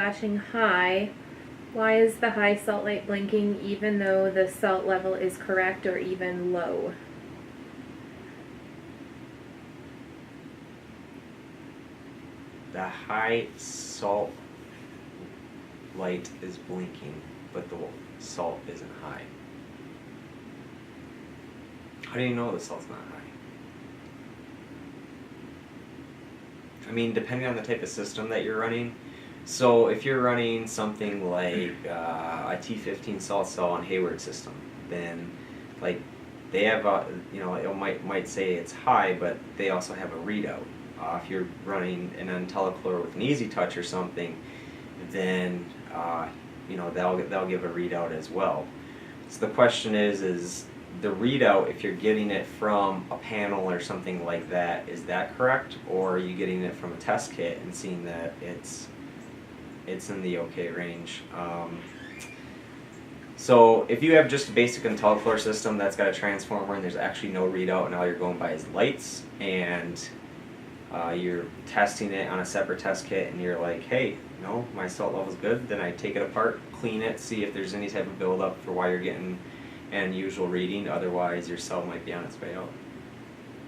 flashing high, why is the high salt light blinking even though the salt level is correct or even low? The high salt light is blinking, but the salt isn't high. How do you know the salt's not high? I mean, depending on the type of system that you're running. So if you're running something like a T15 salt cell and Hayward system, then like they have a, it might say it's high, but they also have a readout. If you're running an IntelliChlor with an Easy Touch or something, then they'll give a readout as well. So the question is the readout, if you're getting it from a panel or something like that, is that correct, or are you getting it from a test kit and seeing that it's in the okay range? So if you have just a basic IntelliChlor system that's got a transformer and there's actually no readout and all you're going by is lights, and you're testing it on a separate test kit and you're like, hey, no, my salt level's good, then I take it apart, clean it, see if there's any type of buildup for why you're getting an unusual reading. Otherwise your cell might be on its way out.